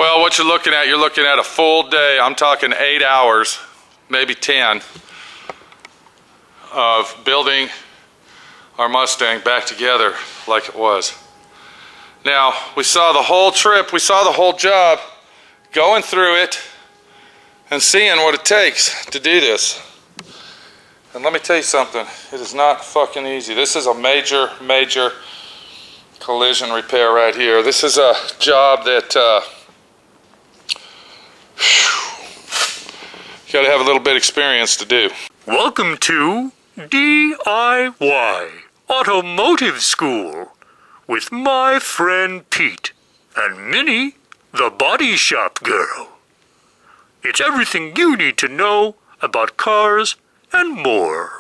Well, what you're looking at a full day. I'm talking 8 hours, maybe 10, of building our Mustang back together like it was. Now, we saw the whole trip, we saw the whole job, going through it and seeing what it takes to do this. And let me tell you something, it is not fucking easy. This is a major, major collision repair right here. This is a job that you gotta have a little bit of experience to do. Welcome to D.I.Y. Automotive School with my friend Pete and Minnie, the body shop girl. It's everything you need to know about cars and more.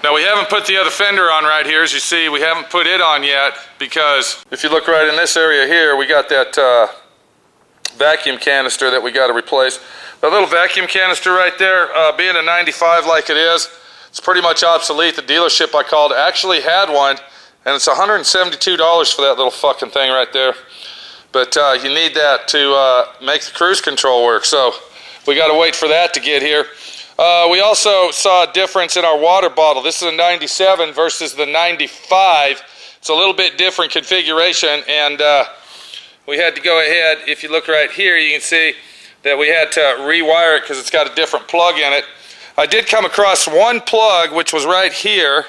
Now, we haven't put the other fender on right here. As you see, we haven't put it on yet because if you look right in this area here, we got that vacuum canister that we got to replace. That little vacuum canister right there, being a 95 like it is, it's pretty much obsolete. The dealership I called actually had one, and it's $172 for that little fucking thing right there. But you need that to make the cruise control work, so we got to wait for that to get here. We also saw a difference in our water bottle. This is a 97 versus the 95. It's a little bit different configuration, and we had to go ahead. If you look right here, you can see that we had to rewire it because it's got a different plug in it. I did come across one plug, which was right here,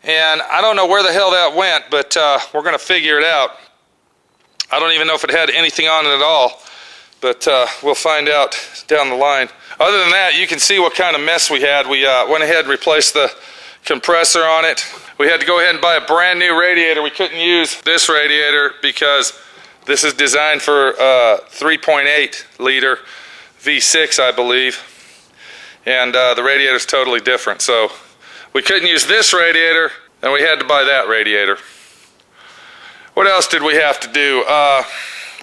and I don't know where the hell that went, but we're going to figure it out. I don't even know if it had anything on it at all, but we'll find out down the line. Other than that, you can see what kind of mess we had. We went ahead and replaced the compressor on it. We had to go ahead and buy a brand new radiator. We couldn't use this radiator because this is designed for 3.8 liter V6, I believe. And the radiator's totally different. So we couldn't use this radiator, and we had to buy that radiator. What else did we have to do?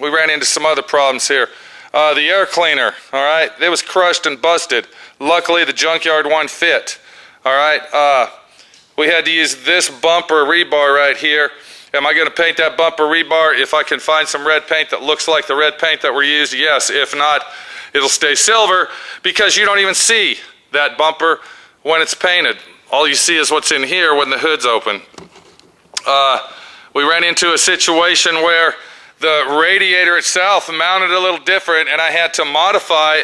We ran into some other problems here. The air cleaner, all right, it was crushed and busted. Luckily, the junkyard one fit, all right. We had to use this bumper rebar right here. Am I going to paint that bumper rebar? If I can find some red paint that looks like the red paint that we used, yes. If not, it'll stay silver because you don't even see that bumper when it's painted. All you see is what's in here when the hood's open. We ran into a situation where the radiator itself mounted a little different, and I had to modify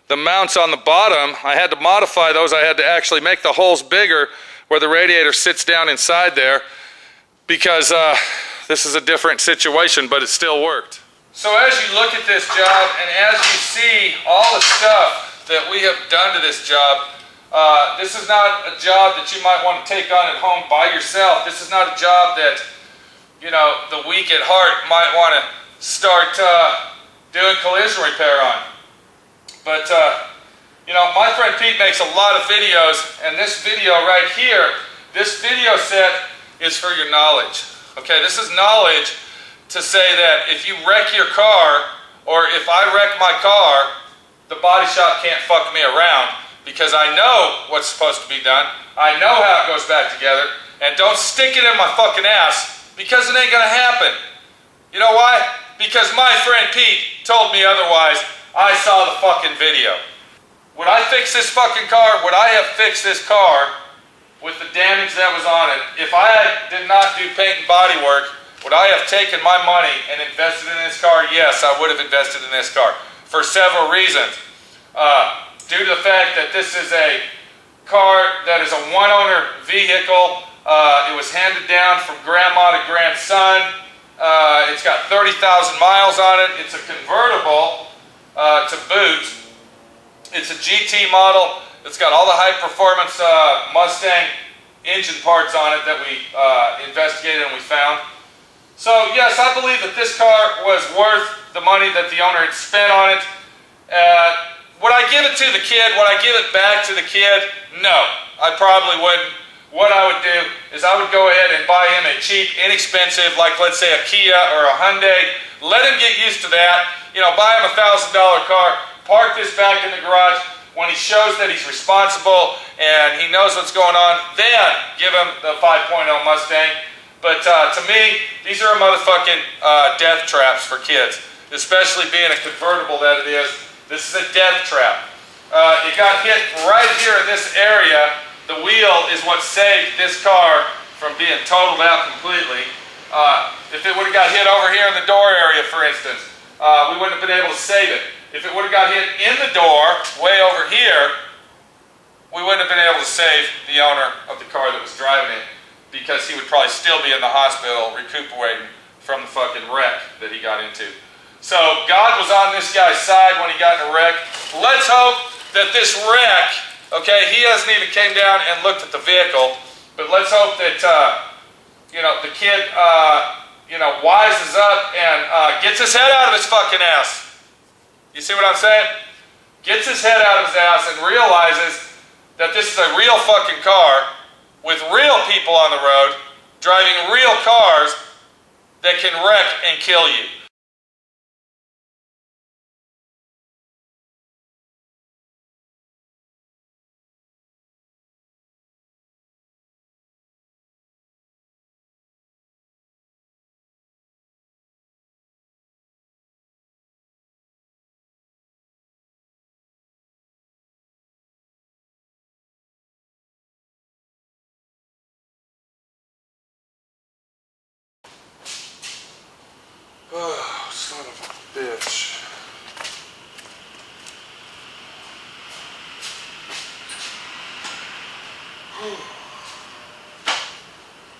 the mounts on the bottom. I had to modify those. I had to actually make the holes bigger where the radiator sits down inside there because this is a different situation, but it still worked. So as you look at this job and as you see all the stuff that we have done to this job, this is not a job that you might want to take on at home by yourself. This is not a job that, you know, the weak at heart might want to start doing collision repair on. But, you know, my friend Pete makes a lot of videos, and this video right here, this video set is for your knowledge. Okay, this is knowledge to say that if you wreck your car, or if I wreck my car, the body shop can't fuck me around because I know what's supposed to be done. I know how it goes back together, and don't stick it in my fucking ass because it ain't gonna happen. You know why? Because my friend Pete told me otherwise. I saw the fucking video. Would I fix this fucking car? Would I have fixed this car with the damage that was on it? If I did not do paint and body work, would I have taken my money and invested in this car? Yes, I would have invested in this car for several reasons. Due to the fact that this is a car that is a one-owner vehicle. It was handed down from grandma to grandson. It's got 30,000 miles on it. It's a convertible to boot. It's a GT model. It's got all the high-performance Mustang engine parts on it that we investigated and we found. So yes, I believe that this car was worth the money that the owner had spent on it. Would I give it to the kid? Would I give it back to the kid? No, I probably wouldn't. What I would do is I would go ahead and buy him a cheap, inexpensive, like let's say a Kia or a Hyundai. Let him get used to that. You know, buy him a $1,000 car, park this back in the garage. When he shows that he's responsible and he knows what's going on, then give him the 5.0 Mustang. But to me, these are a motherfucking death traps for kids, especially being a convertible that it is. This is a death trap. It got hit right here in this area. The wheel is what saved this car from being totaled out completely. If it would have got hit over here in the door area, for instance, we wouldn't have been able to save it. If it would have got hit in the door, way over here, we wouldn't have been able to save the owner of the car that was driving it, because he would probably still be in the hospital recuperating from the fucking wreck that he got into. So God was on this guy's side when he got in a wreck. Let's hope that this wreck, okay, he hasn't even came down and looked at the vehicle, but let's hope that, you know, the kid, you know, wises up and gets his head out of his fucking ass. You see what I'm saying? Gets his head out of his ass and realizes that this is a real fucking car with real people on the road, driving real cars that can wreck and kill you. Oh, son of a bitch.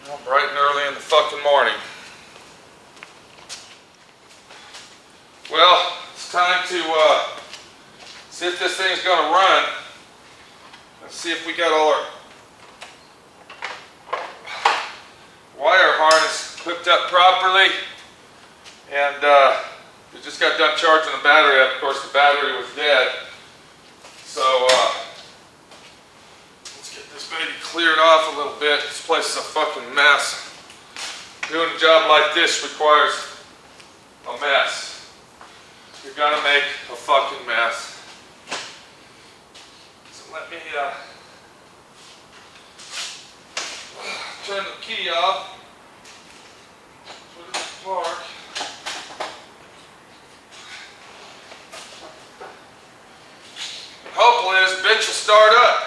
Well, bright and early in the fucking morning. Well, it's time to see if this thing's gonna run. Let's see if we got all our wire harness hooked up properly. And we just got done charging the battery up. Of course, the battery was dead. So let's get this baby cleared off a little bit. This place is a fucking mess. Doing a job like this requires a mess. You're gonna make a fucking mess. So let me turn the key off. Put it in park. Hopefully this bitch will start up.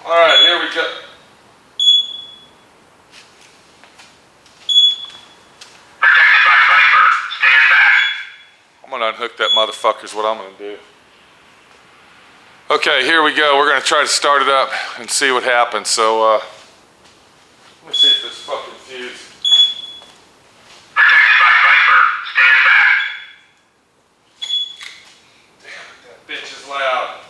All right, here we go. Protected by Viper. Stand back. I'm gonna unhook that motherfucker is what I'm gonna do. Okay, here we go. We're gonna try to start it up and see what happens. So let me see if this fucking fuse. Protected by Viper. Stand back. Damn it, that bitch is loud.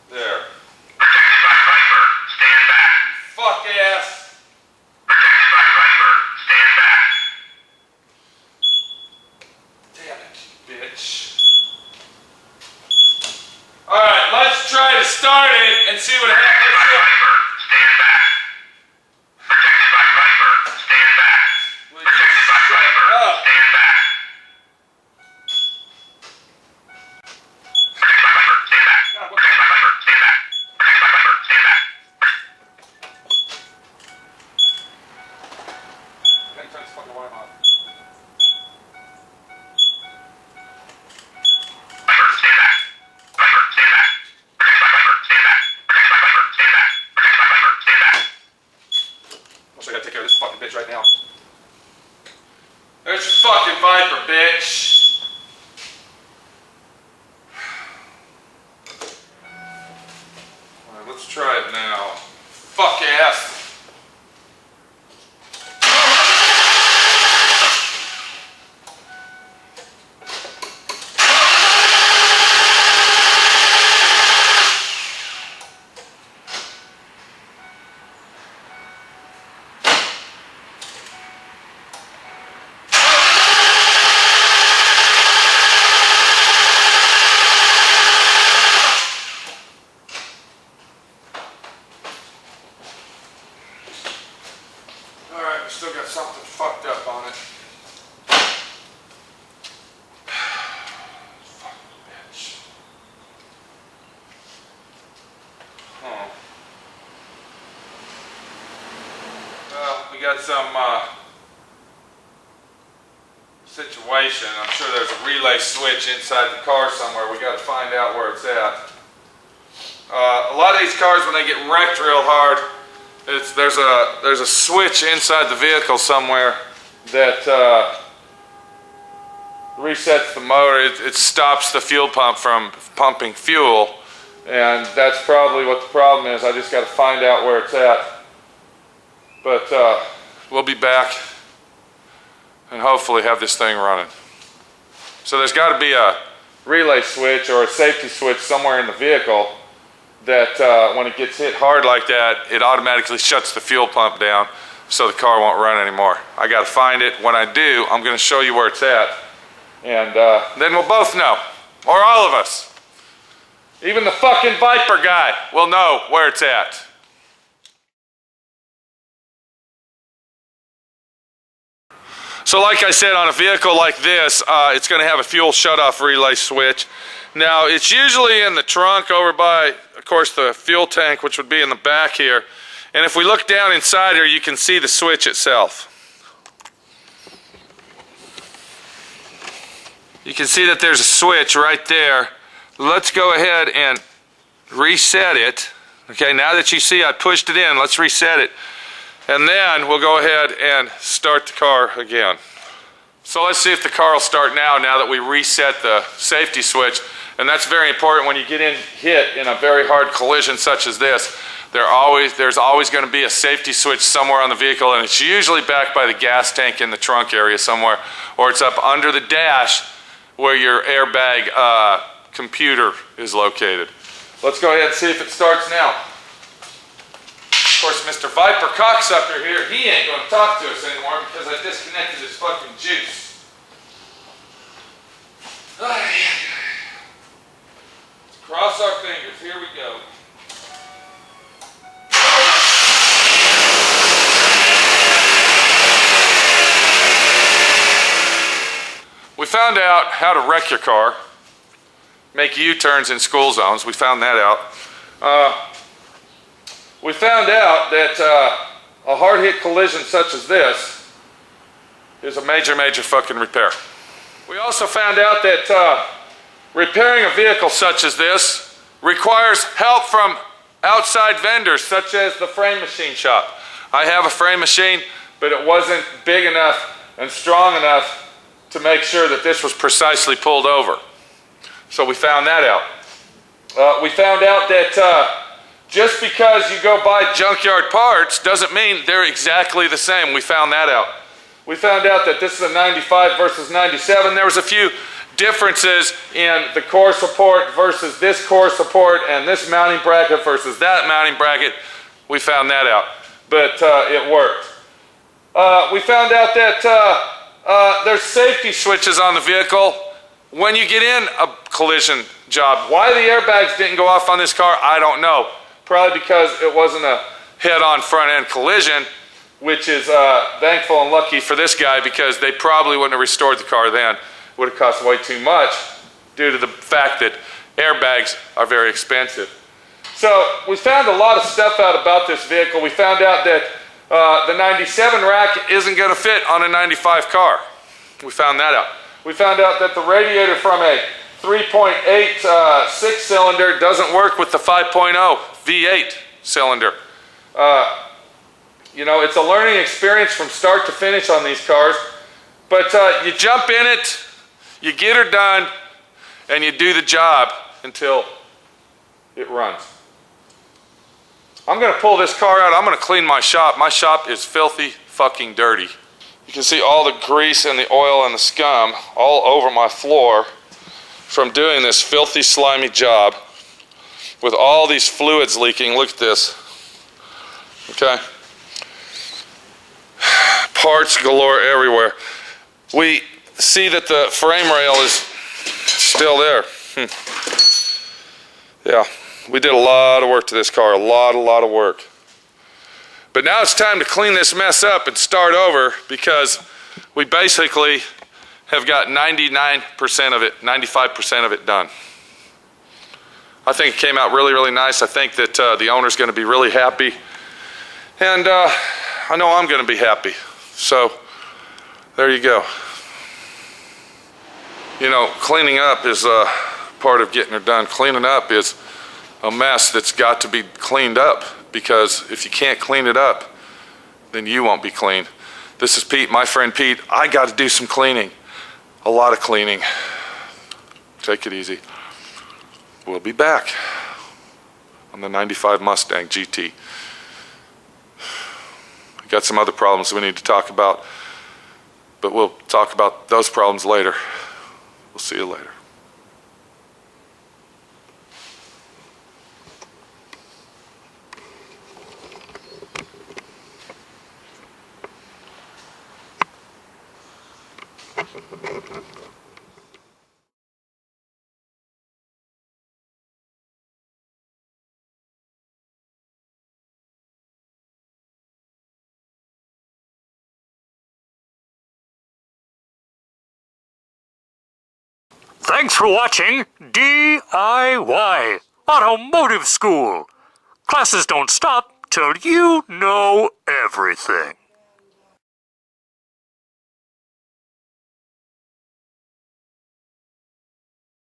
There. Protected by Viper. Stand back. Fuck ass. Protected by Viper. Stand back. Damn it, bitch. Alright, let's try to start it and see what happens. Protected by Viper. Stand back. Protected by Viper. Stand back. Will you Protected by shut Viper. up? Stand back. Protected by Viper. Stand back. God, what Protected by Viper. Stand back. Protected by Viper. Stand back. I gotta turn this fucking alarm off. Viper. Stand back. Viper. Stand back. Protected by Viper. Stand back. Protected by Viper. Stand back. Protected by Viper. Stand back. I gotta take care of this fucking bitch right now. There's your fucking Viper, bitch. Alright, let's try it now. Fuck ass. we still got something fucked up on it. Fucking bitch. Huh. Well, we got some situation. I'm sure there's a relay switch inside the car somewhere. We got to find out where it's at. A lot of these cars, when they get wrecked real hard, there's a switch inside the vehicle somewhere that resets the motor. It stops the fuel pump from pumping fuel, and that's probably what the problem is. I just got to find out where it's at. But we'll be back and hopefully have this thing running. So there's got to be a relay switch or a safety switch somewhere in the vehicle that when it gets hit hard like that, it automatically shuts the fuel pump down so the car won't run anymore. I got to find it. When I do, I'm going to show you where it's at, and then we'll both know, or all of us. Even the fucking Viper guy will know where it's at. So like I said, on a vehicle like this, it's going to have a fuel shutoff relay switch. Now, it's usually in the trunk over by, of course, the fuel tank, which would be in the back here. And if we look down inside here, you can see the switch itself. You can see that there's a switch right there. Let's go ahead and reset it. Okay, now that you see I pushed it in, let's reset it. And then we'll go ahead and start the car again. So let's see if the car will start now that we reset the safety switch. And that's very important when you get hit in a very hard collision such as this. There's always going to be a safety switch somewhere on the vehicle, and it's usually back by the gas tank in the trunk area somewhere, or it's up under the dash where your airbag computer is located. Let's go ahead and see if it starts now. Of course, Mr. Viper cocksucker here, he ain't going to talk to us anymore because I disconnected his fucking juice. Cross our fingers. Here we go. We found out how to wreck your car, make U-turns in school zones. We found that out. We found out that a hard-hit collision such as this is a major, major fucking repair. We also found out that repairing a vehicle such as this requires help from outside vendors such as the frame machine shop. I have a frame machine, but it wasn't big enough and strong enough to make sure that this was precisely pulled over. So we found that out. We found out that just because you go buy junkyard parts doesn't mean they're exactly the same. We found that out. We found out that this is a 95 versus 97. There was a few differences in the core support versus this core support and this mounting bracket versus that mounting bracket. We found that out, but it worked. We found out that there's safety switches on the vehicle when you get in a collision job. Why the airbags didn't go off on this car, I don't know. Probably because it wasn't a head-on front-end collision, which is thankful and lucky for this guy because they probably wouldn't have restored the car then. It would have cost way too much due to the fact that airbags are very expensive. So we found a lot of stuff out about this vehicle. We found out that the 97 rack isn't going to fit on a 95 car. We found that out. We found out that the radiator from a 3.8 six-cylinder doesn't work with the 5.0 V8 cylinder. You know, it's a learning experience from start to finish on these cars, but you jump in it, you get her done, and you do the job until it runs. I'm going to pull this car out. I'm going to clean my shop. My shop is filthy fucking dirty. You can see all the grease and the oil and the scum all over my floor from doing this filthy, slimy job with all these fluids leaking. Look at this. Okay. Parts galore everywhere. We see that the frame rail is still there. Yeah, we did a lot of work to this car, a lot of work. But now it's time to clean this mess up and start over, because we basically have got 99% of it, 95% of it done. I think it came out really, really nice. I think that the owner's going to be really happy. And I know I'm going to be happy. So there you go. You know, cleaning up is part of getting it done. Cleaning up is a mess that's got to be cleaned up, because if you can't clean it up, then you won't be clean. This is Pete, my friend Pete. I got to do some cleaning. A lot of cleaning. Take it easy. We'll be back on the 95 Mustang GT. We got some other problems we need to talk about, but we'll talk about those problems later. We'll see you later. Thanks for watching D.I.Y. Automotive School. Classes don't stop till you know everything.